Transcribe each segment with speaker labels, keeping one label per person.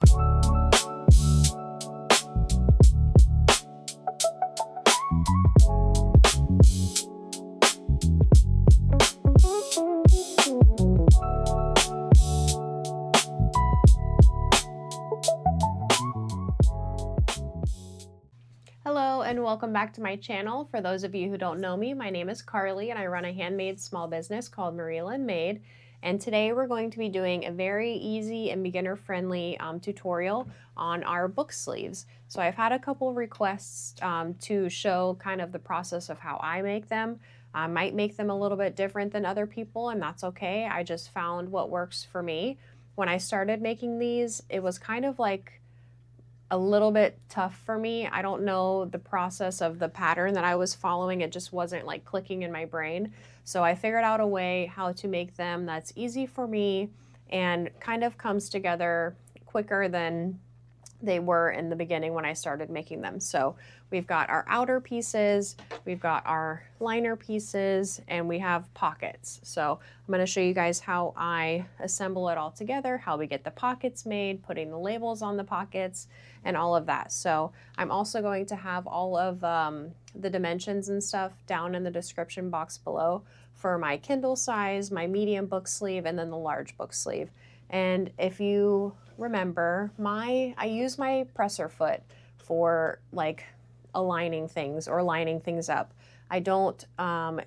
Speaker 1: Hello and welcome back to my channel. For those of you who don't know me, my name is Carly and I run a handmade small business called Handmade. And today we're going to be doing a very easy and beginner-friendly tutorial on our book sleeves. So I've had a couple requests to show kind of the process of how I make them. I might make them a little bit different than other people, and that's okay. I just found what works for me. When I started making these, it was kind of like a little bit tough for me. I don't know the process of the pattern that I was following. It just wasn't like clicking in my brain. So I figured out a way how to make them that's easy for me and kind of comes together quicker than they were in the beginning when I started making them. So we've got our outer pieces, we've got our liner pieces, and we have pockets. So I'm going to show you guys how I assemble it all together, how we get the pockets made, putting the labels on the pockets, and all of that. So I'm also going to have all of the dimensions and stuff down in the description box below for my Kindle size, my medium book sleeve, and then the large book sleeve. And if you remember, I use my presser foot for like aligning things or lining things up. I don't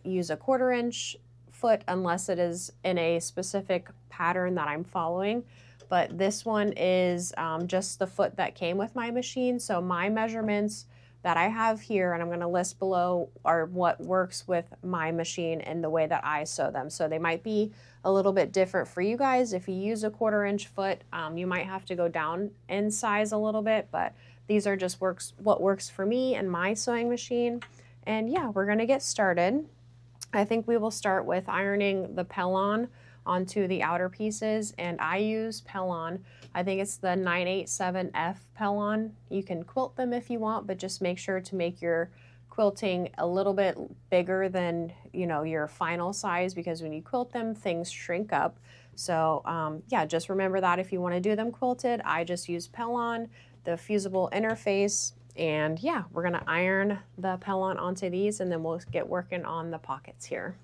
Speaker 1: use a 1/4 inch foot unless it is in a specific pattern that I'm following. But this one is just the foot that came with my machine. So my measurements that I have here, and I'm going to list below, are what works with my machine and the way that I sew them. So they might be a little bit different for you guys. If you use a 1/4 inch foot, you might have to go down in size a little bit, but these are just what works for me and my sewing machine. And yeah, we're going to get started. I think we will start with ironing the Pellon onto the outer pieces, and I use Pellon. I think it's the 987F Pellon. You can quilt them if you want, but just make sure to make your quilting a little bit bigger than, you know, your final size, because when you quilt them, things shrink up. So yeah, just remember that if you want to do them quilted. I just use Pellon, the fusible interface. And yeah, we're gonna iron the Pellon onto these, and then we'll get working on the pockets here.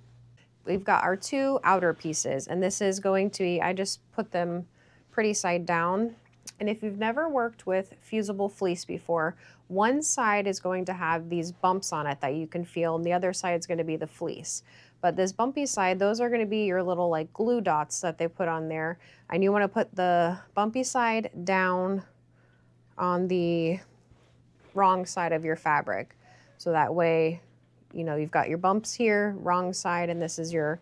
Speaker 1: We've got our two outer pieces, and this is going to be, I just put them pretty side down. And if you've never worked with fusible fleece before, one side is going to have these bumps on it that you can feel, and the other side is going to be the fleece. But this bumpy side, those are going to be your little like glue dots that they put on there. And you want to put the bumpy side down on the wrong side of your fabric. So that way, you know, you've got your bumps here, wrong side, and this is your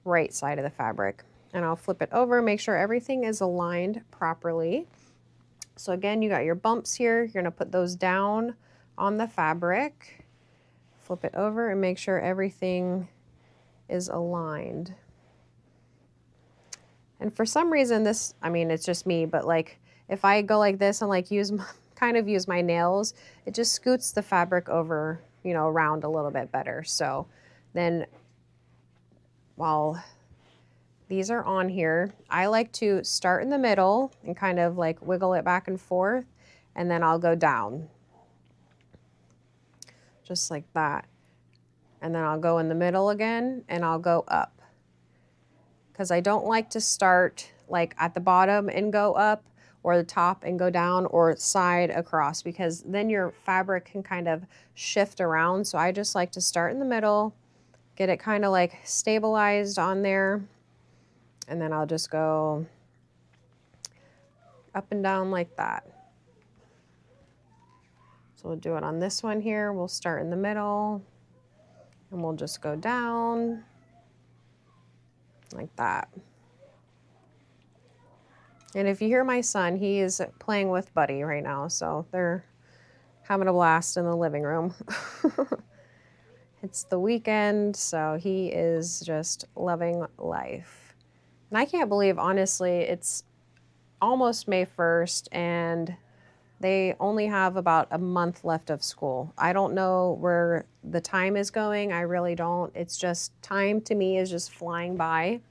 Speaker 1: right side of the fabric. And I'll flip it over, make sure everything is aligned properly. So again, you got your bumps here. You're gonna put those down on the fabric, flip it over, and make sure everything is aligned. And for some reason this, I mean, it's just me, but like if I go like this and like kind of use my nails, it just scoots the fabric over, you know, around a little bit better. So then while these are on here, I like to start in the middle and kind of like wiggle it back and forth, and then I'll go down just like that. And then I'll go in the middle again, and I'll go up, because I don't like to start like at the bottom and go up, or the top and go down, or side across, because then your fabric can kind of shift around. So I just like to start in the middle, get it kind of like stabilized on there, and then I'll just go up and down like that. So we'll do it on this one here. We'll start in the middle, and we'll just go down like that. And if you hear my son, he is playing with Buddy right now, so they're having a blast in the living room. It's the weekend, so he is just loving life. And I can't believe, honestly, it's almost May 1st, and they only have about a month left of school. I don't know where the time is going. I really don't. It's just, time to me is just flying by.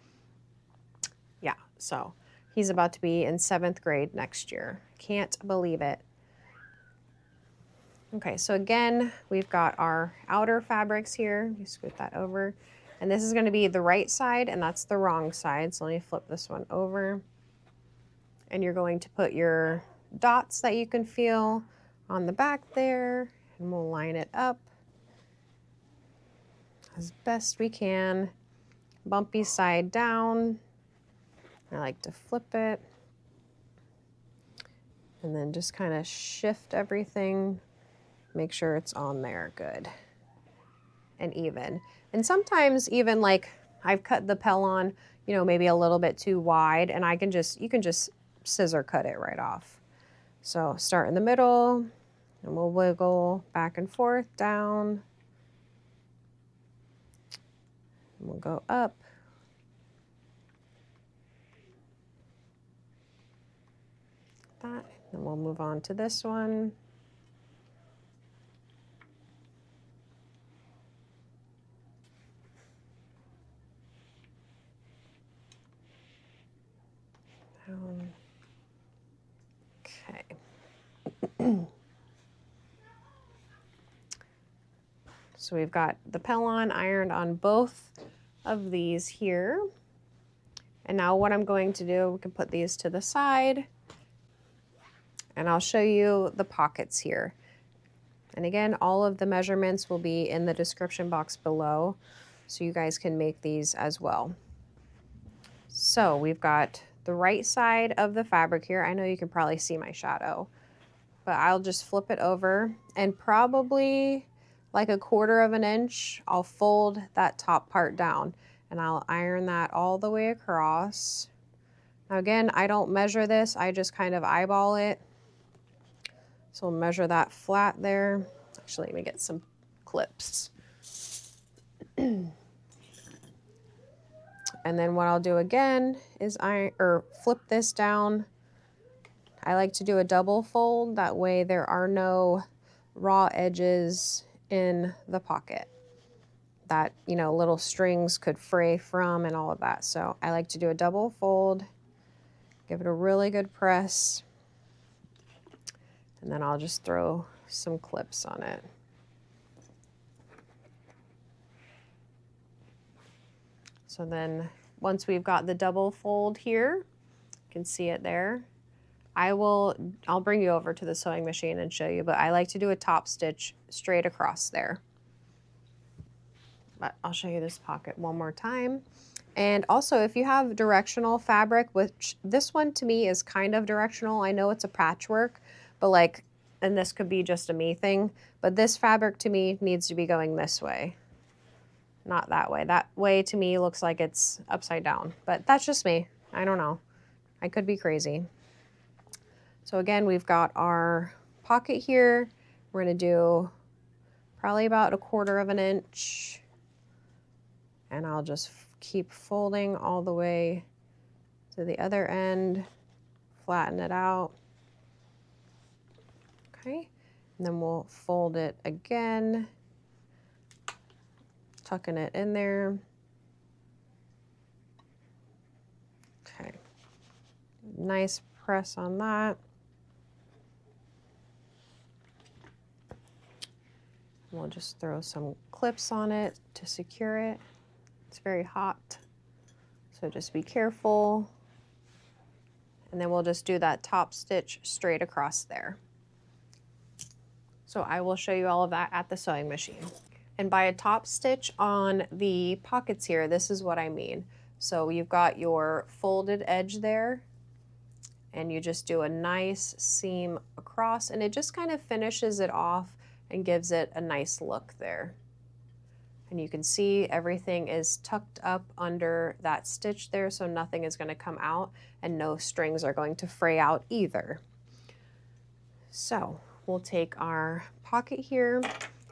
Speaker 1: Yeah, so he's about to be in 7th grade next year. Can't believe it. Okay, so again, we've got our outer fabrics here. You scoot that over. And this is going to be the right side, and that's the wrong side. So let me flip this one over. And you're going to put your dots that you can feel on the back there, and we'll line it up as best we can. Bumpy side down. I like to flip it. And then just kind of shift everything. Make sure it's on there good and even. And sometimes even like I've cut the Pellon, you know, maybe a little bit too wide, and you can just scissor cut it right off. So start in the middle, and we'll wiggle back and forth, down. And we'll go up. That, and we'll move on to this one. Okay. So we've got the Pellon ironed on both of these here. And now what I'm going to do, we can put these to the side, and I'll show you the pockets here. And again, all of the measurements will be in the description box below, so you guys can make these as well. So we've got the right side of the fabric here. I know you can probably see my shadow, but I'll just flip it over, and probably like 1/4 of an inch, I'll fold that top part down, and I'll iron that all the way across. Now again, I don't measure this, I just kind of eyeball it. So we'll measure that flat there. Actually, let me get some clips. And then what I'll do again is flip this down. I like to do a double fold, that way there are no raw edges in the pocket that, you know, little strings could fray from and all of that. So I like to do a double fold, give it a really good press, and then I'll just throw some clips on it. So then once we've got the double fold here, you can see it there. I'll bring you over to the sewing machine and show you, but I like to do a top stitch straight across there. But I'll show you this pocket one more time. And also, if you have directional fabric, which this one to me is kind of directional, I know it's a patchwork, but like, and this could be just a me thing, but this fabric to me needs to be going this way, not that way. That way to me looks like it's upside down, but that's just me. I don't know. I could be crazy. So again, we've got our pocket here. We're gonna do probably about 1/4 of an inch. And I'll just keep folding all the way to the other end, flatten it out. Okay, and then we'll fold it again, tucking it in there. Okay, nice press on that. We'll just throw some clips on it to secure it. It's very hot, so just be careful. And then we'll just do that top stitch straight across there. So I will show you all of that at the sewing machine. And by a top stitch on the pockets here, this is what I mean. So you've got your folded edge there, and you just do a nice seam across, and it just kind of finishes it off and gives it a nice look there. And you can see everything is tucked up under that stitch there, so nothing is going to come out and no strings are going to fray out either. So we'll take our pocket here,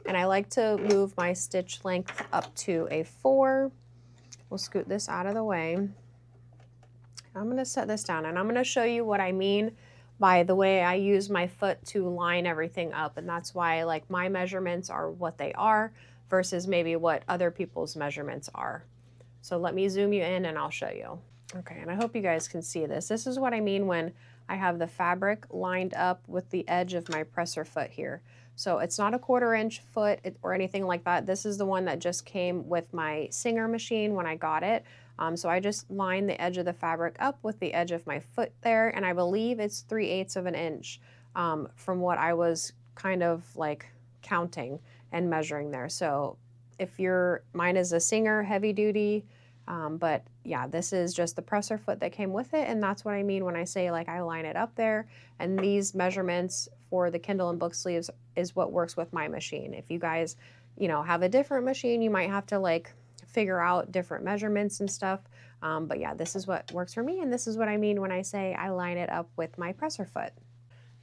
Speaker 1: and I like to move my stitch length up to a 4. We'll scoot this out of the way. I'm going to set this down, and I'm going to show you what I mean by the way I use my foot to line everything up, and that's why like my measurements are what they are versus maybe what other people's measurements are. So let me zoom you in and I'll show you. Okay, and I hope you guys can see this. This is what I mean when I have the fabric lined up with the edge of my presser foot here. So it's not a 1/4 inch foot or anything like that. This is the one that just came with my Singer machine when I got it. So I just lined the edge of the fabric up with the edge of my foot there, and I believe it's 3/8 of an inch from what I was kind of like counting and measuring there. So if mine is a Singer heavy duty, but yeah, this is just the presser foot that came with it, and that's what I mean when I say like I line it up there. And these measurements for the Kindle and book sleeves is what works with my machine. If you guys, have a different machine, you might have to like figure out different measurements and stuff. But yeah, this is what works for me, and this is what I mean when I say I line it up with my presser foot.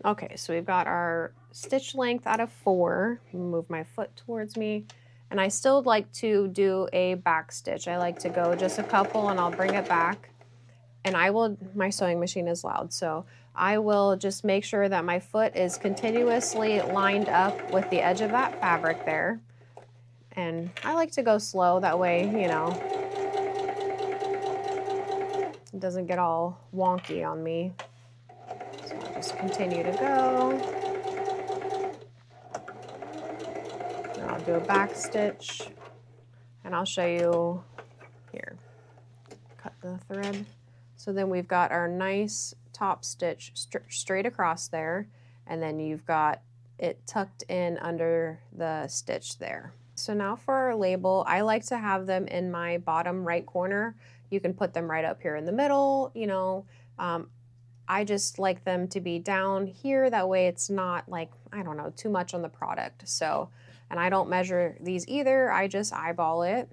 Speaker 1: Okay, so we've got our stitch length out of 4. Move my foot towards me. And I still like to do a back stitch. I like to go just a couple and I'll bring it back. And my sewing machine is loud, so I will just make sure that my foot is continuously lined up with the edge of that fabric there. And I like to go slow, that way, it doesn't get all wonky on me. So I'll just continue to go. And I'll do a back stitch, and I'll show you here. Cut the thread. So then we've got our nice top stitch straight across there, and then you've got it tucked in under the stitch there. So now for our label, I like to have them in my bottom right corner. You can put them right up here in the middle, I just like them to be down here. That way it's not like, I don't know, too much on the product. So, and I don't measure these either. I just eyeball it.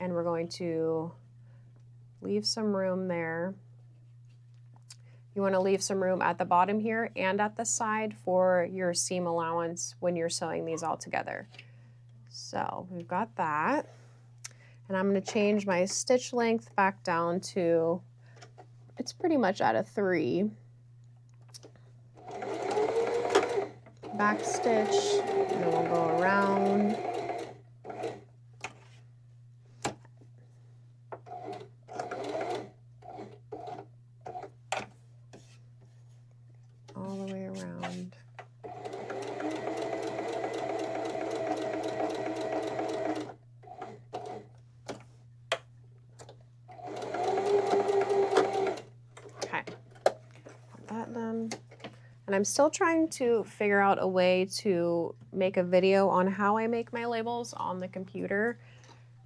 Speaker 1: And we're going to leave some room there. You want to leave some room at the bottom here and at the side for your seam allowance when you're sewing these all together. So we've got that. And I'm going to change my stitch length back down to, it's pretty much at a 3. Back stitch, and then we'll go around. All the way around. And I'm still trying to figure out a way to make a video on how I make my labels on the computer.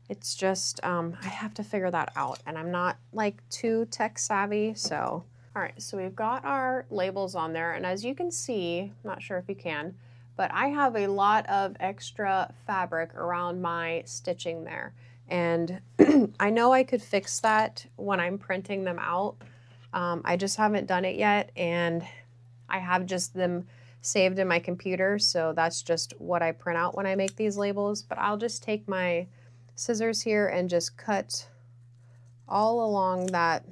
Speaker 1: It's just, I have to figure that out, and I'm not like too tech savvy, so. All right, so we've got our labels on there, and as you can see, I'm not sure if you can, but I have a lot of extra fabric around my stitching there. And I know I could fix that when I'm printing them out. I just haven't done it yet, and I have just them saved in my computer, so that's just what I print out when I make these labels. But I'll just take my scissors here and just cut all along that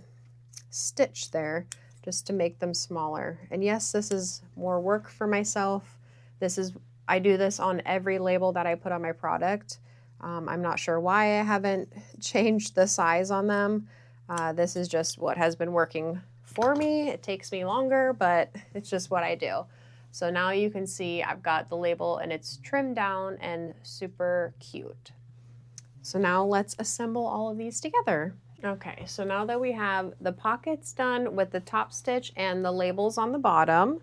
Speaker 1: stitch there just to make them smaller. And yes, this is more work for myself. I do this on every label that I put on my product. I'm not sure why I haven't changed the size on them. This is just what has been working for me. It takes me longer, but it's just what I do. So now you can see I've got the label and it's trimmed down and super cute. So now let's assemble all of these together. Okay, so now that we have the pockets done with the top stitch and the labels on the bottom,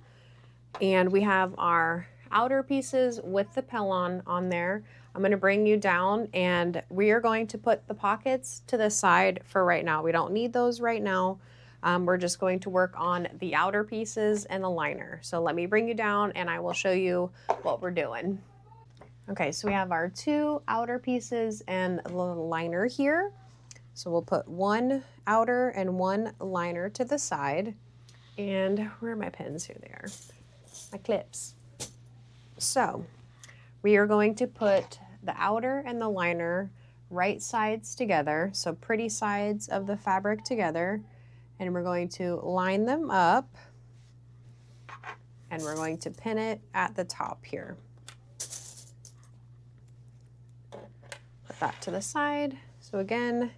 Speaker 1: and we have our outer pieces with the Pellon on there, I'm going to bring you down, and we are going to put the pockets to the side for right now. We don't need those right now. We're just going to work on the outer pieces and the liner. So let me bring you down and I will show you what we're doing. Okay, so we have our 2 outer pieces and a little liner here. So we'll put 1 outer and 1 liner to the side. And where are my pins? Here they are, my clips. So we are going to put the outer and the liner right sides together, so pretty sides of the fabric together. And we're going to line them up, and we're going to pin it at the top here. Put that to the side. So again,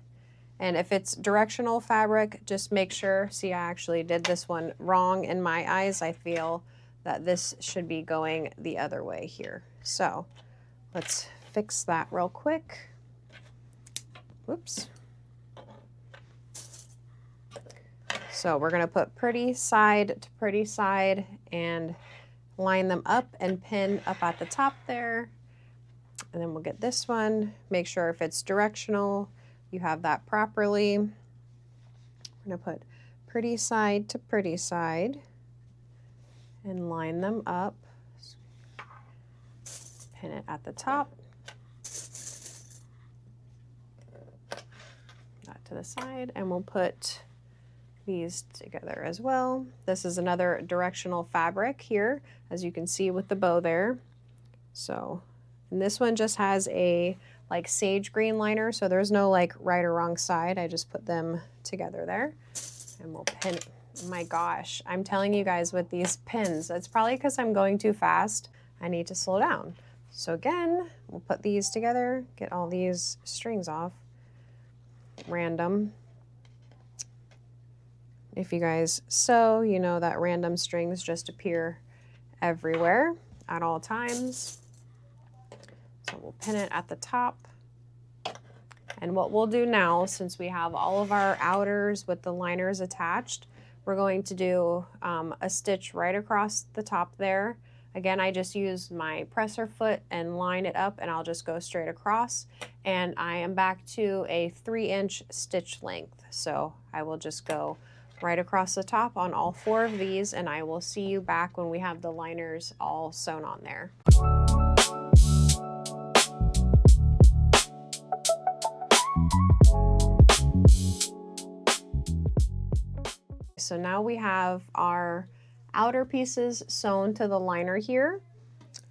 Speaker 1: And if it's directional fabric, just make sure, see, I actually did this one wrong in my eyes. I feel that this should be going the other way here. So let's fix that real quick. Whoops. So we're gonna put pretty side to pretty side and line them up and pin up at the top there. And then we'll get this one, make sure if it's directional, you have that properly. We're gonna put pretty side to pretty side and line them up. Pin it at the top. That to the side, and we'll put these together as well. This is another directional fabric here, as you can see with the bow there. So, and this one just has a like sage green liner, so there's no like right or wrong side. I just put them together there, and we'll pin it. Oh my gosh, I'm telling you guys with these pins, it's probably because I'm going too fast. I need to slow down. So again, we'll put these together, get all these strings off. Random. If you guys sew, you know that random strings just appear everywhere at all times. So we'll pin it at the top. And what we'll do now, since we have all of our outers with the liners attached, we're going to do a stitch right across the top there. Again, I just use my presser foot and line it up, and I'll just go straight across. And I am back to a 3-inch stitch length. So I will just go right across the top on all 4 of these, and I will see you back when we have the liners all sewn on there. So now we have our outer pieces sewn to the liner here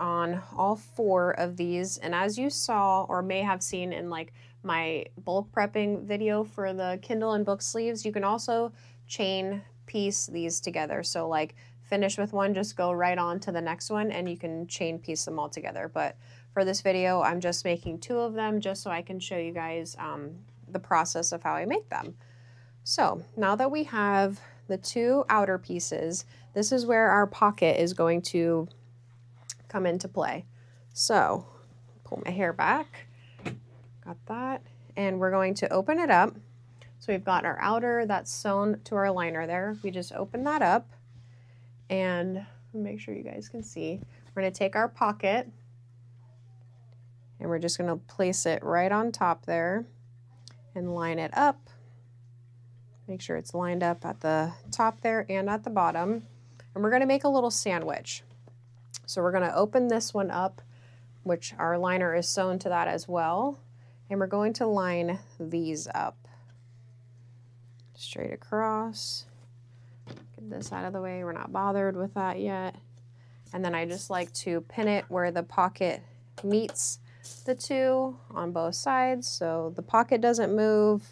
Speaker 1: on all 4 of these. And as you saw or may have seen in like my bulk prepping video for the Kindle and book sleeves, you can also chain piece these together. So like finish with one, just go right on to the next one, and you can chain piece them all together. But for this video, I'm just making 2 of them just so I can show you guys the process of how I make them. So now that we have the 2 outer pieces, this is where our pocket is going to come into play. So pull my hair back, got that, and we're going to open it up. So we've got our outer that's sewn to our liner there. We just open that up, and make sure you guys can see. We're going to take our pocket, and we're just going to place it right on top there and line it up. Make sure it's lined up at the top there and at the bottom. And we're going to make a little sandwich. So we're going to open this one up, which our liner is sewn to that as well. And we're going to line these up straight across. Get this out of the way. We're not bothered with that yet. And then I just like to pin it where the pocket meets the 2 on both sides, so the pocket doesn't move,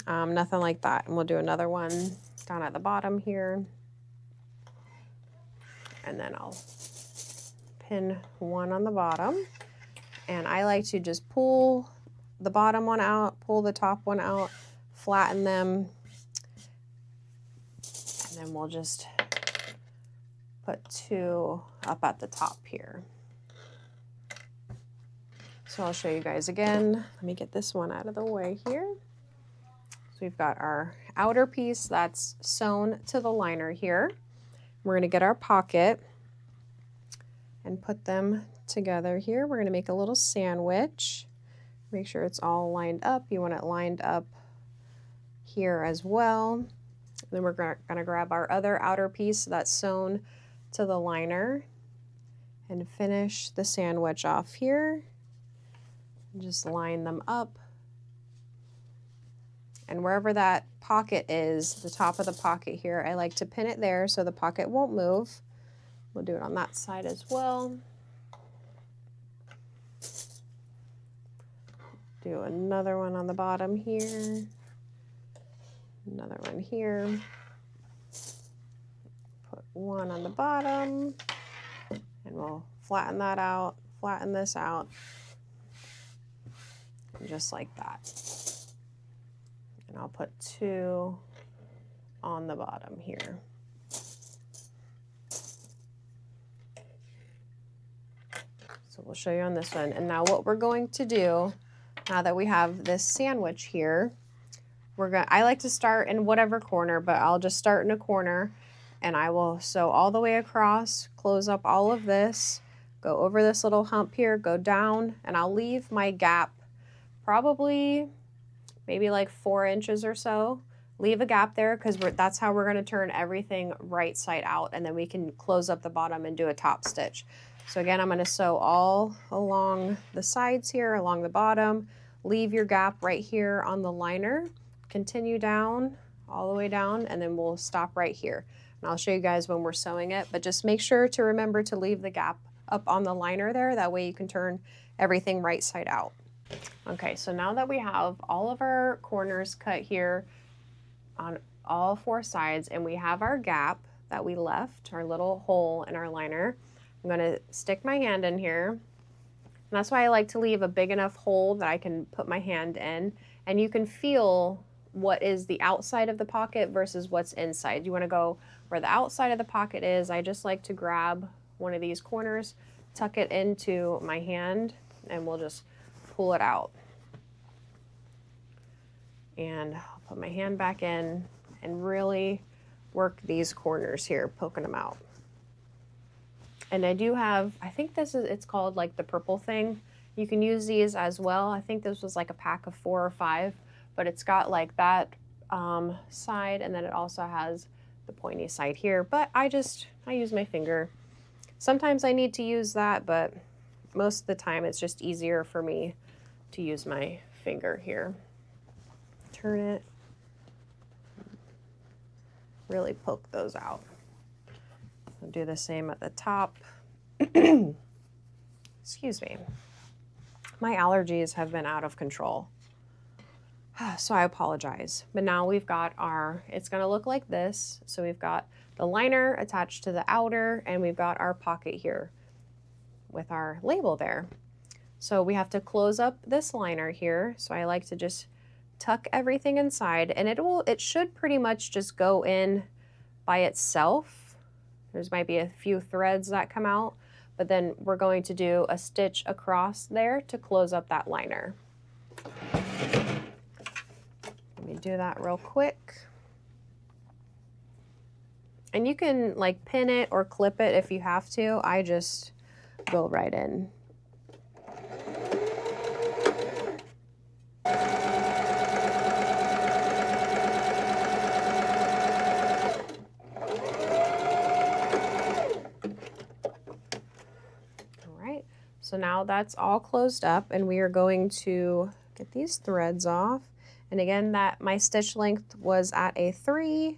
Speaker 1: nothing like that. And we'll do another one down at the bottom here. And then I'll pin one on the bottom. And I like to just pull the bottom one out, pull the top one out, flatten them, and then we'll just put 2 up at the top here. So I'll show you guys again. Let me get this one out of the way here. So we've got our outer piece that's sewn to the liner here. We're going to get our pocket and put them together here. We're going to make a little sandwich. Make sure it's all lined up. You want it lined up here as well. Then we're going to grab our other outer piece that's sewn to the liner and finish the sandwich off here. Just line them up. And wherever that pocket is, the top of the pocket here, I like to pin it there so the pocket won't move. We'll do it on that side as well. Do another one on the bottom here. Another one here. Put one on the bottom. And we'll flatten that out, flatten this out. Just like that. And I'll put 2 on the bottom here. So we'll show you on this one. And now what we're going to do, now that we have this sandwich here, I like to start in whatever corner, but I'll just start in a corner and I will sew all the way across, close up all of this, go over this little hump here, go down, and I'll leave my gap probably maybe like 4 inches or so. Leave a gap there because that's how we're going to turn everything right side out, and then we can close up the bottom and do a top stitch. So again, I'm going to sew all along the sides here, along the bottom. Leave your gap right here on the liner. Continue down, all the way down, and then we'll stop right here. And I'll show you guys when we're sewing it, but just make sure to remember to leave the gap up on the liner there. That way you can turn everything right side out. Okay, so now that we have all of our corners cut here on all 4 sides and we have our gap that we left, our little hole in our liner, I'm going to stick my hand in here. And that's why I like to leave a big enough hole that I can put my hand in, and you can feel what is the outside of the pocket versus what's inside. You want to go where the outside of the pocket is. I just like to grab one of these corners, tuck it into my hand, and we'll just pull it out. And I'll put my hand back in and really work these corners here, poking them out. And I do have, I think it's called like the purple thing. You can use these as well. I think this was like a pack of 4 or 5, but it's got like that side, and then it also has the pointy side here. But I use my finger. Sometimes I need to use that, but most of the time it's just easier for me to use my finger here. Turn it, really poke those out. I'll do the same at the top. Excuse me. My allergies have been out of control, so I apologize. But now we've got it's gonna look like this. So we've got the liner attached to the outer, and we've got our pocket here with our label there. So we have to close up this liner here. So I like to just tuck everything inside, and it should pretty much just go in by itself. There's might be a few threads that come out, but then we're going to do a stitch across there to close up that liner. Let me do that real quick. And you can like pin it or clip it if you have to. I just go right in. So now that's all closed up, and we are going to get these threads off. And again, my stitch length was at a 3.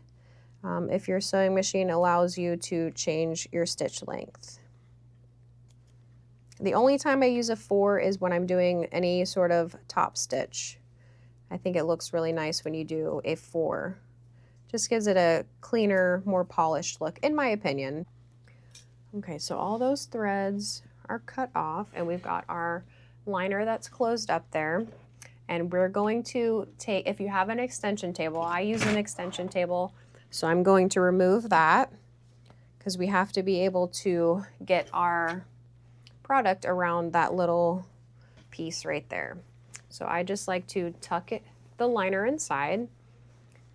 Speaker 1: If your sewing machine allows you to change your stitch length. The only time I use a 4 is when I'm doing any sort of top stitch. I think it looks really nice when you do a 4. Just gives it a cleaner, more polished look, in my opinion. Okay, so all those threads are cut off, and we've got our liner that's closed up there. And we're going to take, if you have an extension table, I use an extension table, so I'm going to remove that because we have to be able to get our product around that little piece right there. So I just like to tuck the liner inside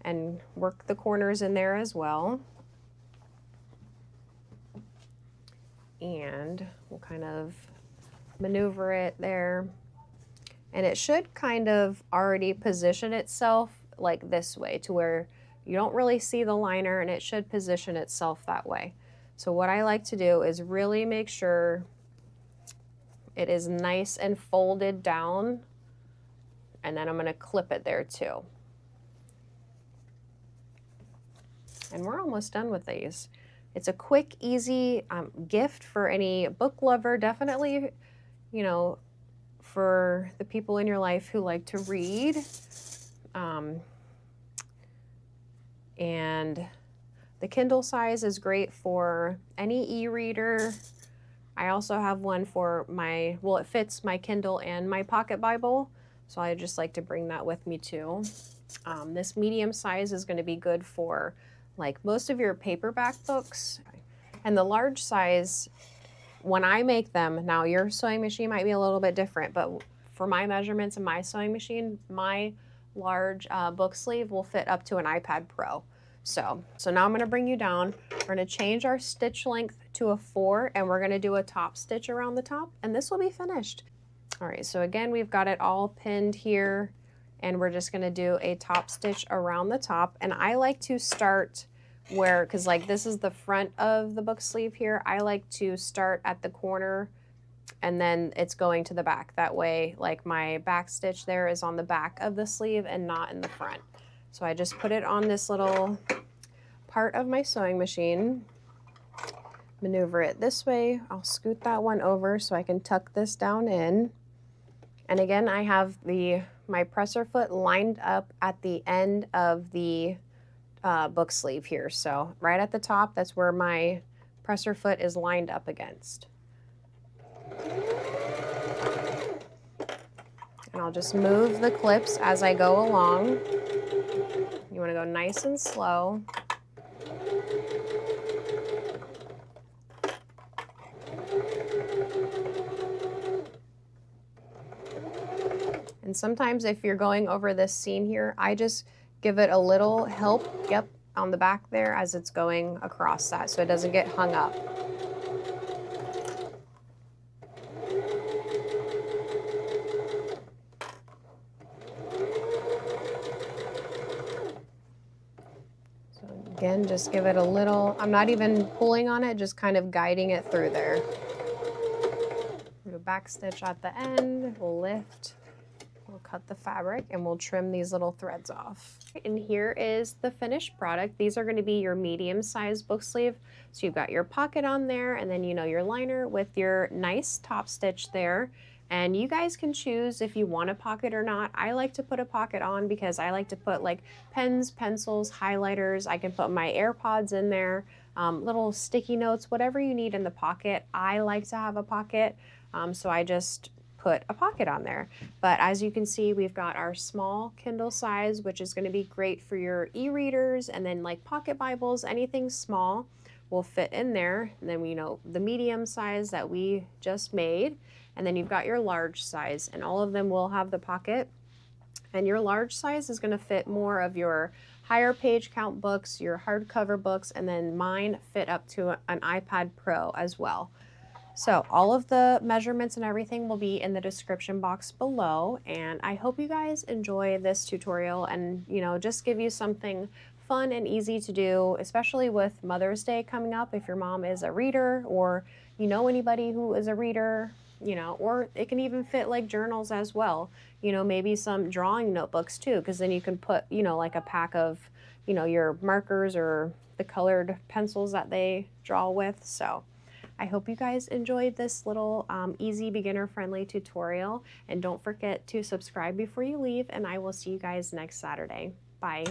Speaker 1: and work the corners in there as well. And we'll kind of maneuver it there. And it should kind of already position itself like this way to where you don't really see the liner, and it should position itself that way. So what I like to do is really make sure it is nice and folded down, and then I'm going to clip it there too. And we're almost done with these. It's a quick, easy gift for any book lover, definitely, you know, for the people in your life who like to read. And the Kindle size is great for any e-reader. I also have one for it fits my Kindle and my pocket Bible, so I just like to bring that with me too. This medium size is going to be good for like most of your paperback books. And the large size, when I make them, now your sewing machine might be a little bit different, but for my measurements in my sewing machine, my large book sleeve will fit up to an iPad Pro. So now I'm gonna bring you down. We're gonna change our stitch length to a 4, and we're gonna do a top stitch around the top, and this will be finished. All right, so again, we've got it all pinned here, and we're just gonna do a top stitch around the top. And I like to start where, because like this is the front of the book sleeve here, I like to start at the corner and then it's going to the back. That way, like my back stitch there is on the back of the sleeve and not in the front. So I just put it on this little part of my sewing machine, maneuver it this way. I'll scoot that one over so I can tuck this down in. And again, I have my presser foot lined up at the end of the book sleeve here. So right at the top, that's where my presser foot is lined up against. And I'll just move the clips as I go along. You want to go nice and slow. And sometimes if you're going over this seam here, I just give it a little help, on the back there as it's going across that so it doesn't get hung up. Again, just give it a little, I'm not even pulling on it, just kind of guiding it through there. We'll do a back stitch at the end, we'll lift, we'll cut the fabric, and we'll trim these little threads off. And here is the finished product. These are going to be your medium-sized book sleeve. So you've got your pocket on there, and then your liner with your nice top stitch there. And you guys can choose if you want a pocket or not. I like to put a pocket on because I like to put like pens, pencils, highlighters. I can put my AirPods in there, little sticky notes, whatever you need in the pocket. I like to have a pocket, so I just put a pocket on there. But as you can see, we've got our small Kindle size, which is going to be great for your e-readers, and then like pocket Bibles, anything small will fit in there. And then the medium size that we just made. And then you've got your large size, and all of them will have the pocket. And your large size is going to fit more of your higher page count books, your hardcover books, and then mine fit up to an iPad Pro as well. So all of the measurements and everything will be in the description box below. And I hope you guys enjoy this tutorial and, just give you something fun and easy to do, especially with Mother's Day coming up. If your mom is a reader, or anybody who is a reader, or it can even fit like journals as well, maybe some drawing notebooks too, because then you can put, like a pack of, your markers or the colored pencils that they draw with. So I hope you guys enjoyed this little easy beginner-friendly tutorial, and don't forget to subscribe before you leave, and I will see you guys next Saturday. Bye.